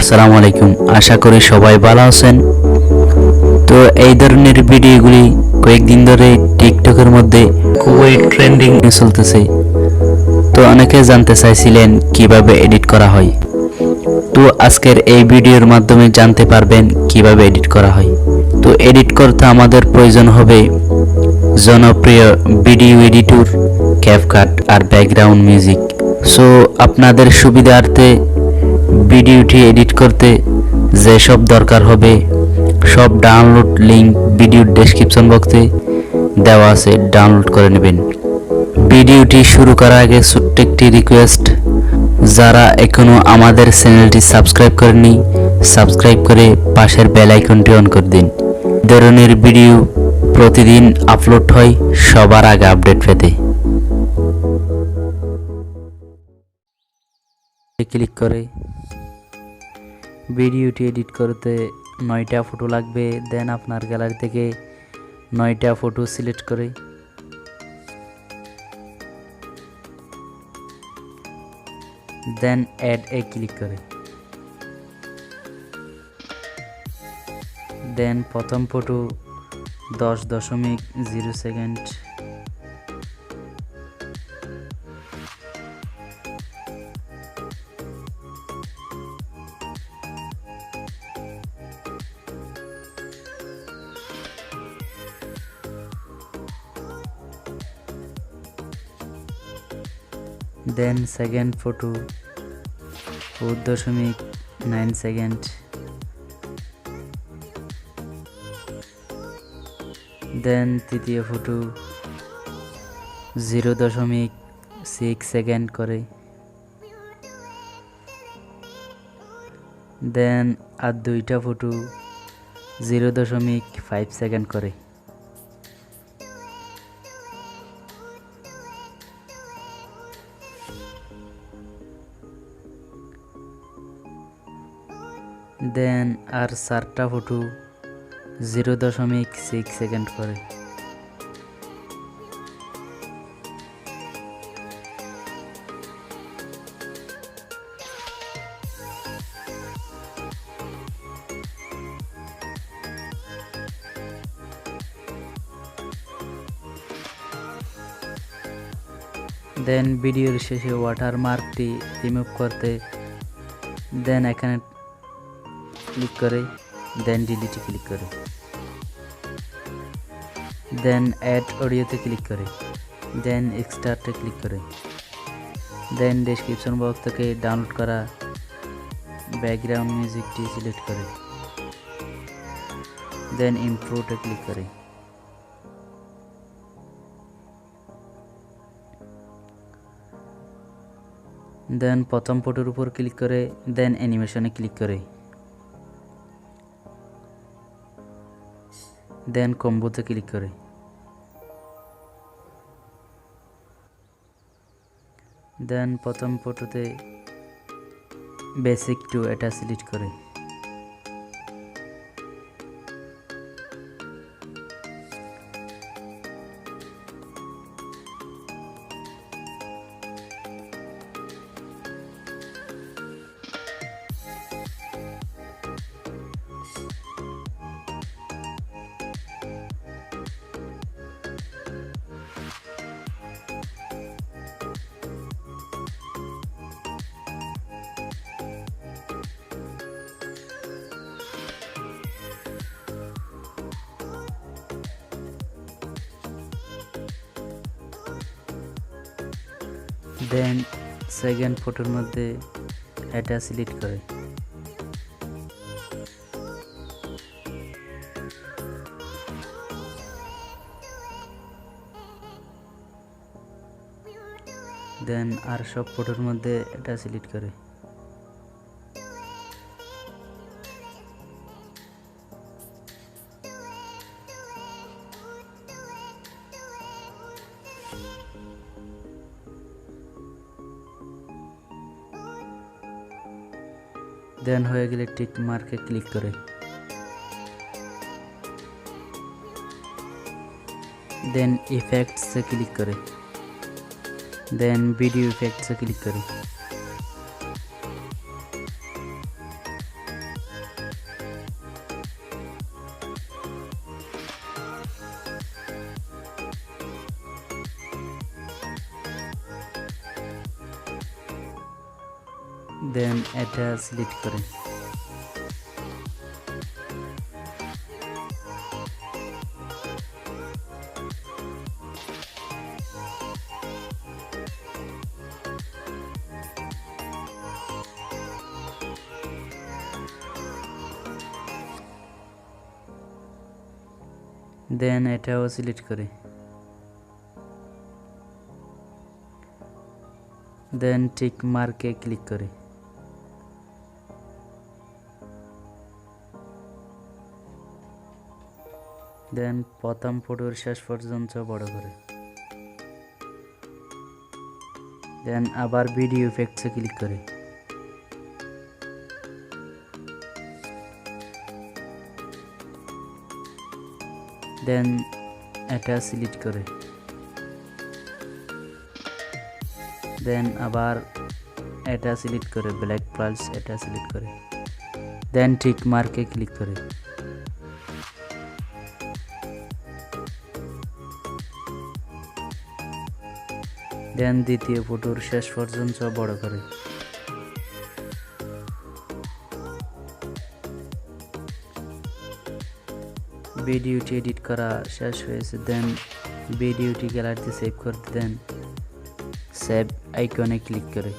আসসালামু আলাইকুম। আশা করি সবাই ভালো আছেন। তো এই ধরনের ভিডিওগুলি কয়েকদিন ধরে টিকটকের মধ্যে খুবই ট্রেন্ডিং চলতেছে। তো অনেকে জানতে চাইছিলেন কিভাবে এডিট করা হয়। তো আজকের এই ভিডিওর মাধ্যমে জানতে পারবেন কিভাবে এডিট করা হয়। তো এডিট করতে আমাদের প্রয়োজন হবে জনপ্রিয় ভিডিও এডিটর, ক্যাপকাট আর ব্যাকগ্রাউন্ড মিউজিক। সো আপনাদের সুবিধার্থে ভিডিওটি এডিট করতে যেসব দরকার হবে সব ডাউনলোড লিংক ভিডিওর ডেসক্রিপশন বক্সে দেওয়া আছে, ডাউনলোড করে নেবেন। ভিডিওটি শুরু করার আগে ছোট্ট একটি রিকোয়েস্ট, যারা এখনও আমাদের চ্যানেলটি সাবস্ক্রাইব করেননি সাবস্ক্রাইব করে পাশের বেল আইকনটি অন করে দিন। এই ধরনের ভিডিও প্রতিদিন আপলোড হয় সবার আগে আপডেট পেতে। ক্লিক করে ভিডিওটি এডিট করতে 9টা ফটো লাগবে। দেন আপনার গ্যালারি থেকে 9টা ফটো সিলেক্ট করে দেন অ্যাড এ ক্লিক করে দেন প্রথম photo 10.0 second, then second photo 4.9 second, then তৃতীয় ফটো 0.6 সেকেন্ড করে, দেন আর দুইটা ফটো 0.5 সেকেন্ড করে। দেন আর 4টা ফটো 0.6 সেকেন্ড করে। দেন ভিডিওর শেষে ওয়াটারমার্কটি রিমুভ করতে দেন এখানে ক্লিক করে দেন ডিলিট ক্লিক করে দেন অ্যাড অডিওতে ক্লিক করে দেন এক্সট্রাক্টে ক্লিক করে দেন ডেসক্রিপশন বক্স থেকে ডাউনলোড করা ব্যাকগ্রাউন্ড মিউজিকটি সিলেক্ট করে দেন ইম্পোর্টে ক্লিক করে দেন প্রথম ফটোর উপর ক্লিক করে দেন অ্যানিমেশনে ক্লিক করে দেন কম্বোতে ক্লিক করে দেন প্রথম ফটোতে বেসিক টু এটা সিলেক্ট করে দেন সেকেন্ড ফটোর মধ্যে এটা সিলেক্ট করে দেন আর সব ফটোর মধ্যে এটা সিলেক্ট করে দেন হয়ে গেলে টিক মার্কে ক্লিক করে দেন ইফেক্টসে ক্লিক করে देन वीडियो इफेक्ट से क्लिक करें। দেন এটা সিলেক্ট করে দেন এটাও সিলেক্ট করে দেন টিক মার্কে ক্লিক করে দেন প্রথম ফটোর শেষ পর্যন্ত বড় করে দেন আবার ভিডিও ইফেক্টসে ক্লিক করে দেন এটা সিলেক্ট করে দেন আবার এটা সিলেক্ট করে ব্ল্যাক পালস এটা সিলেক্ট করে দেন ঠিক মার্কে ক্লিক করে দেন দ্বিতীয় ফটোর শেষ পর্যন্ত বড় করে ভিডিওটি এডিট করা শেষ হয়েছে দেন ভিডিওটি গ্যালারিতে সেভ করতে দেন সেভ আইকনে ক্লিক করে